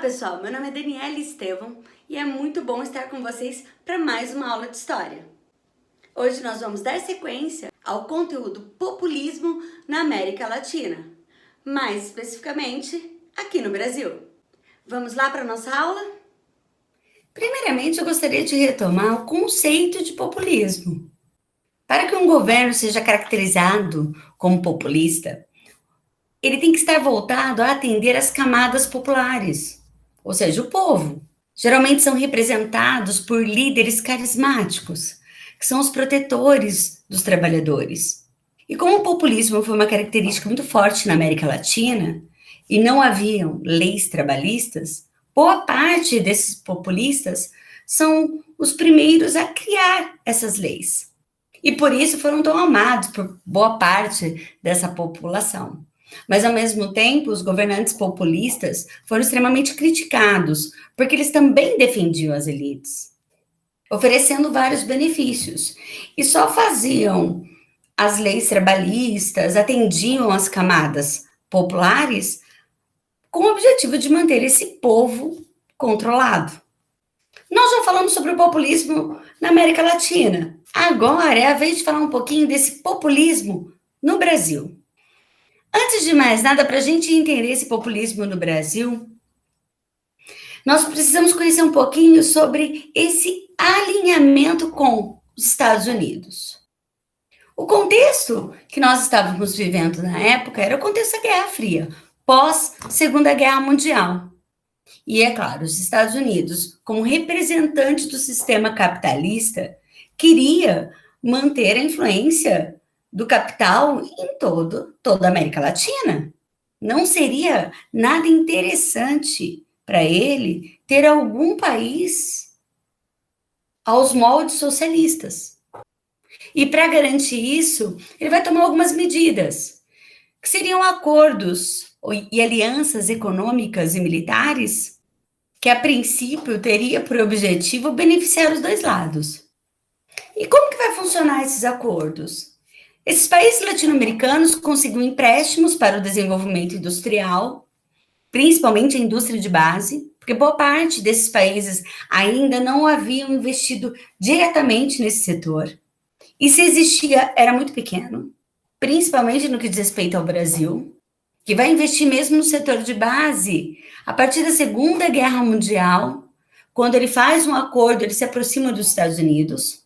pessoal, meu nome é Daniela Estevão e é muito bom estar com vocês para mais uma aula de história. Hoje nós vamos dar sequência ao conteúdo populismo na América Latina, mais especificamente aqui no Brasil. Vamos lá para a nossa aula? Primeiramente, eu gostaria de retomar o conceito de populismo. Para que um governo seja caracterizado como populista, ele tem que estar voltado a atender as camadas populares, ou seja, o povo. Geralmente são representados por líderes carismáticos, que são os protetores dos trabalhadores. E como o populismo foi uma característica muito forte na América Latina, e não haviam leis trabalhistas, boa parte desses populistas são os primeiros a criar essas leis. E por isso foram tão amados por boa parte dessa população. Mas, ao mesmo tempo, os governantes populistas foram extremamente criticados, porque eles também defendiam as elites, oferecendo vários benefícios. E só faziam as leis trabalhistas, atendiam as camadas populares, com o objetivo de manter esse povo controlado. Nós já falamos sobre o populismo na América Latina. Agora é a vez de falar um pouquinho desse populismo no Brasil. Antes de mais nada, para a gente entender esse populismo no Brasil, nós precisamos conhecer um pouquinho sobre esse alinhamento com os Estados Unidos. O contexto que nós estávamos vivendo na época era o contexto da Guerra Fria, pós-Segunda Guerra Mundial. E, é claro, os Estados Unidos, como representante do sistema capitalista, queria manter a influência do capital em toda a América Latina. Não seria nada interessante para ele ter algum país aos moldes socialistas. E para garantir isso, ele vai tomar algumas medidas, que seriam acordos e alianças econômicas e militares, que a princípio teria por objetivo beneficiar os dois lados. E como que vai funcionar esses acordos? Esses países latino-americanos conseguiam empréstimos para o desenvolvimento industrial, principalmente a indústria de base, porque boa parte desses países ainda não haviam investido diretamente nesse setor. E se existia, era muito pequeno, principalmente no que diz respeito ao Brasil, que vai investir mesmo no setor de base a partir da Segunda Guerra Mundial, quando ele faz um acordo, ele se aproxima dos Estados Unidos.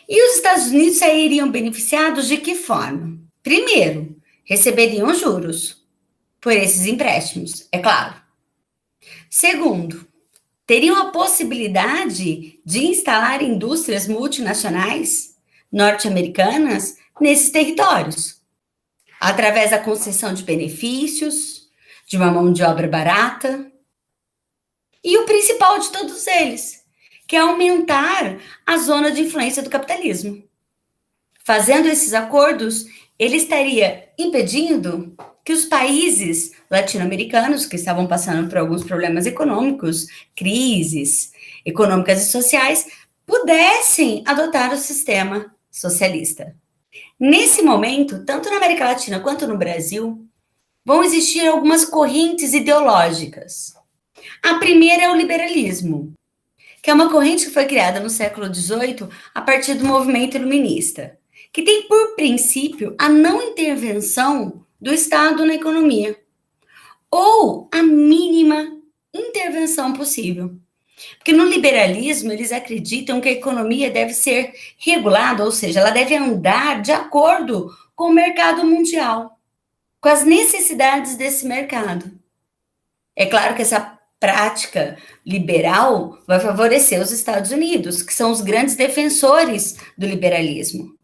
E os Estados Unidos sairiam beneficiados de que forma? Primeiro, receberiam juros por esses empréstimos, é claro. Segundo, teriam a possibilidade de instalar indústrias multinacionais norte-americanas nesses territórios, através da concessão de benefícios, de uma mão de obra barata. E o principal de todos eles, que é aumentar a zona de influência do capitalismo. Fazendo esses acordos, ele estaria impedindo que os países latino-americanos, que estavam passando por alguns problemas econômicos, crises econômicas e sociais, pudessem adotar o sistema socialista. Nesse momento, tanto na América Latina quanto no Brasil, vão existir algumas correntes ideológicas. A primeira é o liberalismo, que é uma corrente que foi criada no século XVIII a partir do movimento iluminista, que tem por princípio a não intervenção do Estado na economia, ou a mínima intervenção possível. Porque no liberalismo eles acreditam que a economia deve ser regulada, ou seja, ela deve andar de acordo com o mercado mundial, com as necessidades desse mercado. É claro que essa prática liberal vai favorecer os Estados Unidos, que são os grandes defensores do liberalismo.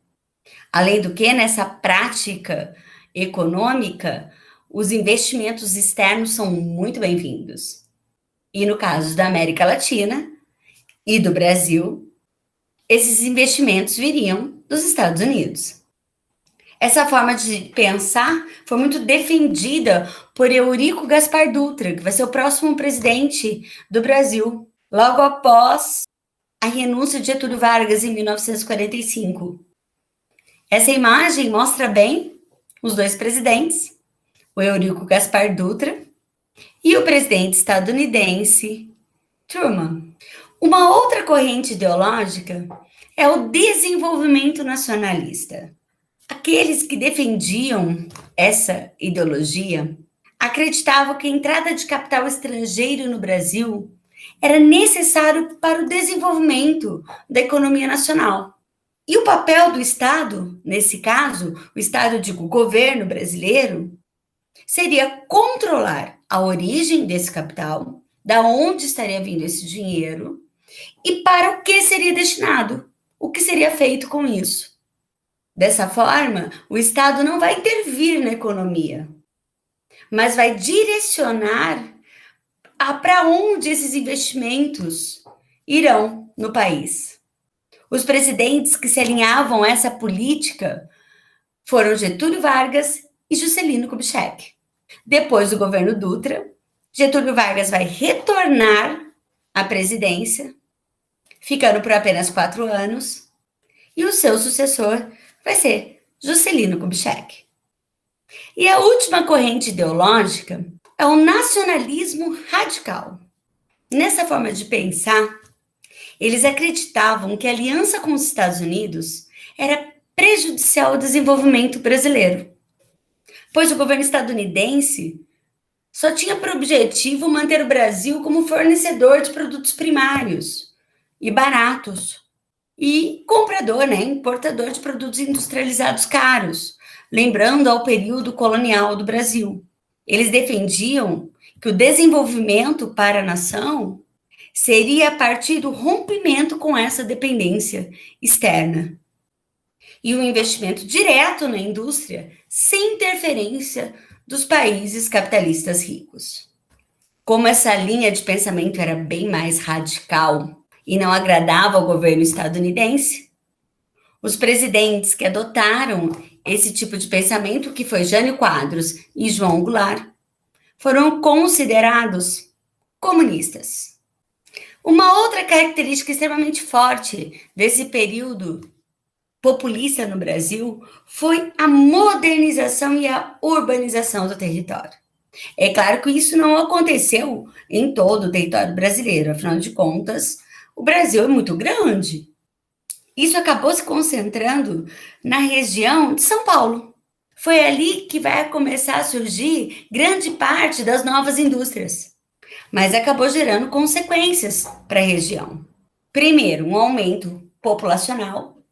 Além do que, nessa prática econômica, os investimentos externos são muito bem-vindos. E no caso da América Latina e do Brasil, esses investimentos viriam dos Estados Unidos. Essa forma de pensar foi muito defendida por Eurico Gaspar Dutra, que vai ser o próximo presidente do Brasil, logo após a renúncia de Getúlio Vargas em 1945. Essa imagem mostra bem os dois presidentes, o Eurico Gaspar Dutra e o presidente estadunidense Truman. Uma outra corrente ideológica é o desenvolvimento nacionalista. Aqueles que defendiam essa ideologia acreditavam que a entrada de capital estrangeiro no Brasil era necessário para o desenvolvimento da economia nacional. E o papel do Estado, nesse caso, o Estado, digo, o governo brasileiro, seria controlar a origem desse capital, da onde estaria vindo esse dinheiro e para o que seria destinado, o que seria feito com isso. Dessa forma, o Estado não vai intervir na economia, mas vai direcionar para onde esses investimentos irão no país. Os presidentes que se alinhavam a essa política foram Getúlio Vargas e Juscelino Kubitschek. Depois do governo Dutra, Getúlio Vargas vai retornar à presidência, ficando por apenas 4 anos, e o seu sucessor vai ser Juscelino Kubitschek. E a última corrente ideológica é o nacionalismo radical. Nessa forma de pensar, eles acreditavam que a aliança com os Estados Unidos era prejudicial ao desenvolvimento brasileiro, pois o governo estadunidense só tinha por objetivo manter o Brasil como fornecedor de produtos primários e baratos, e comprador, importador de produtos industrializados caros, lembrando ao período colonial do Brasil. Eles defendiam que o desenvolvimento para a nação seria a partir do rompimento com essa dependência externa e um investimento direto na indústria, sem interferência dos países capitalistas ricos. Como essa linha de pensamento era bem mais radical e não agradava ao governo estadunidense, os presidentes que adotaram esse tipo de pensamento, que foi Jânio Quadros e João Goulart, foram considerados comunistas. Uma outra característica extremamente forte desse período populista no Brasil foi a modernização e a urbanização do território. É claro que isso não aconteceu em todo o território brasileiro, afinal de contas, o Brasil é muito grande. Isso acabou se concentrando na região de São Paulo. Foi ali que vai começar a surgir grande parte das novas indústrias, mas acabou gerando consequências para a região. Primeiro, um aumento populacional,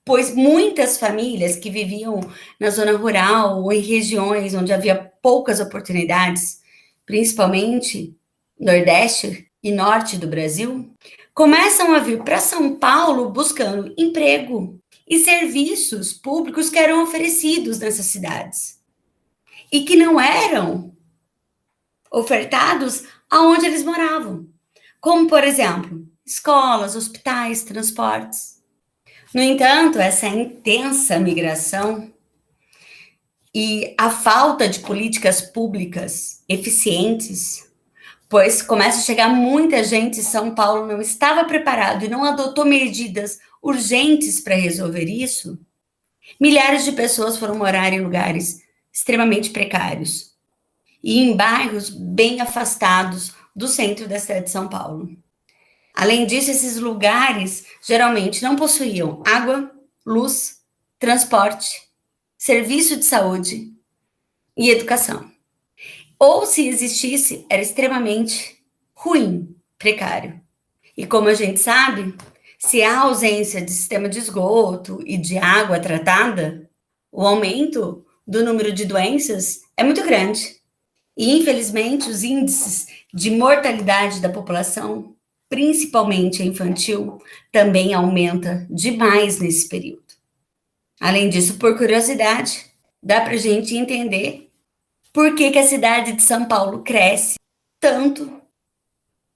pois muitas famílias que viviam na zona rural ou em regiões onde havia poucas oportunidades, principalmente Nordeste e Norte do Brasil, começam a vir para São Paulo buscando emprego e serviços públicos que eram oferecidos nessas cidades e que não eram ofertados aonde eles moravam, como, por exemplo, escolas, hospitais, transportes. No entanto, essa intensa migração e a falta de políticas públicas eficientes, pois começa a chegar muita gente e São Paulo não estava preparado e não adotou medidas urgentes para resolver isso, milhares de pessoas foram morar em lugares extremamente precários e em bairros bem afastados do centro da cidade de São Paulo. Além disso, esses lugares geralmente não possuíam água, luz, transporte, serviço de saúde e educação. Ou, se existisse, era extremamente ruim, precário. E como a gente sabe, se há ausência de sistema de esgoto e de água tratada, o aumento do número de doenças é muito grande. E, infelizmente, os índices de mortalidade da população, principalmente a infantil, também aumenta demais nesse período. Além disso, por curiosidade, dá para a gente entender por que a cidade de São Paulo cresce tanto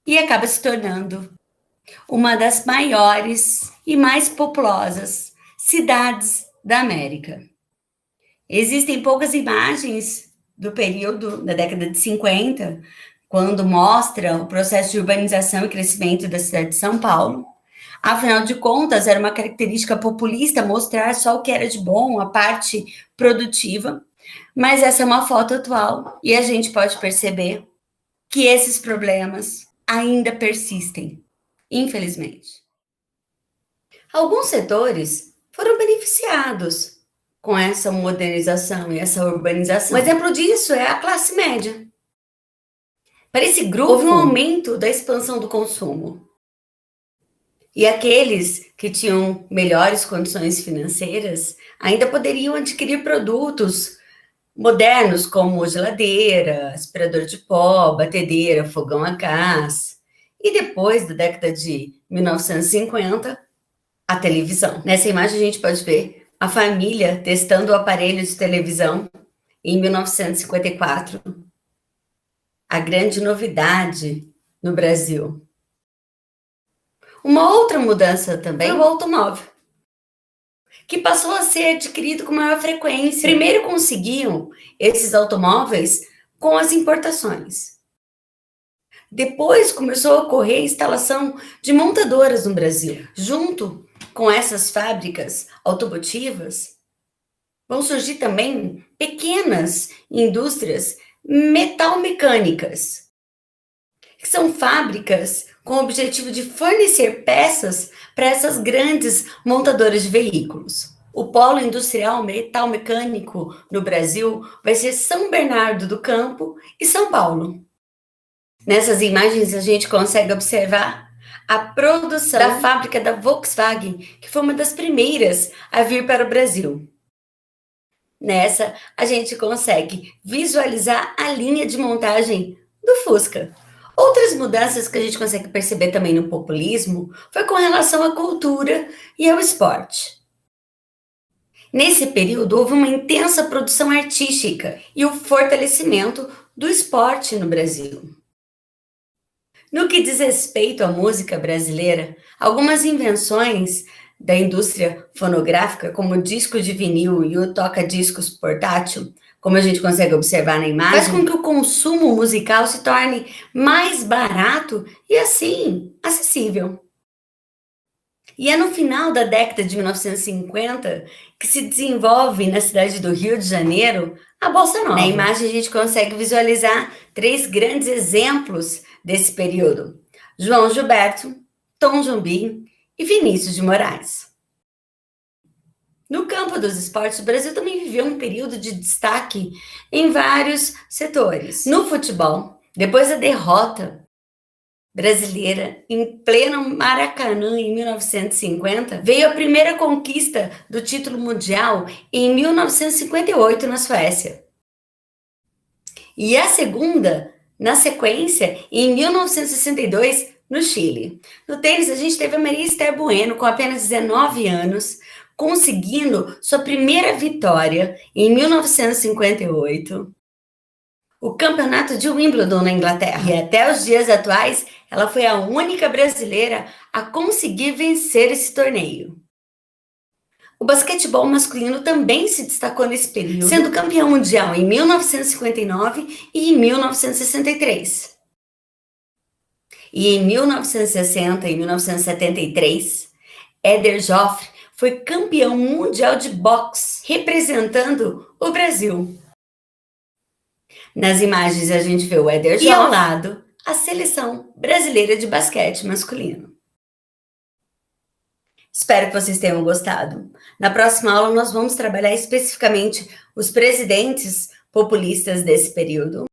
e acaba se tornando uma das maiores e mais populosas cidades da América. Existem poucas imagens do período da década de 50, quando mostra o processo de urbanização e crescimento da cidade de São Paulo. Afinal de contas, era uma característica populista mostrar só o que era de bom, a parte produtiva, mas essa é uma foto atual e a gente pode perceber que esses problemas ainda persistem, infelizmente. Alguns setores foram beneficiados com essa modernização e essa urbanização. Um exemplo disso é a classe média. Para esse grupo, houve um aumento da expansão do consumo. E aqueles que tinham melhores condições financeiras ainda poderiam adquirir produtos modernos como geladeira, aspirador de pó, batedeira, fogão a gás. E depois da década de 1950, a televisão. Nessa imagem a gente pode ver a família testando o aparelho de televisão em 1954. A grande novidade no Brasil. Uma outra mudança também foi o automóvel, que passou a ser adquirido com maior frequência. Primeiro conseguiam esses automóveis com as importações. Depois começou a ocorrer a instalação de montadoras no Brasil. Junto com essas fábricas automotivas, vão surgir também pequenas indústrias metalmecânicas, que são fábricas com o objetivo de fornecer peças para essas grandes montadoras de veículos. O polo industrial metalmecânico no Brasil vai ser São Bernardo do Campo e São Paulo. Nessas imagens a gente consegue observar a produção da fábrica da Volkswagen, que foi uma das primeiras a vir para o Brasil. Nessa, a gente consegue visualizar a linha de montagem do Fusca. Outras mudanças que a gente consegue perceber também no populismo foi com relação à cultura e ao esporte. Nesse período, houve uma intensa produção artística e o fortalecimento do esporte no Brasil. No que diz respeito à música brasileira, algumas invenções da indústria fonográfica, como o disco de vinil e o toca-discos portátil, como a gente consegue observar na imagem, faz com que o consumo musical se torne mais barato e, assim, acessível. E é no final da década de 1950 que se desenvolve na cidade do Rio de Janeiro a Bossa Nova. Na imagem a gente consegue visualizar 3 grandes exemplos desse período: João Gilberto, Tom Jobim e Vinícius de Moraes. No campo dos esportes, o Brasil também viveu um período de destaque em vários setores. No futebol, depois da derrota brasileira em pleno Maracanã em 1950, veio a primeira conquista do título mundial em 1958 na Suécia. E a segunda, na sequência, em 1962 no Chile. No tênis, a gente teve a Maria Esther Bueno, com apenas 19 anos, conseguindo sua primeira vitória em 1958, o campeonato de Wimbledon na Inglaterra. E até os dias atuais, ela foi a única brasileira a conseguir vencer esse torneio. O basquetebol masculino também se destacou nesse período, sendo campeão mundial em 1959 e em 1963. E em 1960 e 1973, Éder Joffre foi campeão mundial de boxe, representando o Brasil. Nas imagens a gente vê o Éder Joffre e ao lado a seleção brasileira de basquete masculino. Espero que vocês tenham gostado. Na próxima aula nós vamos trabalhar especificamente os presidentes populistas desse período.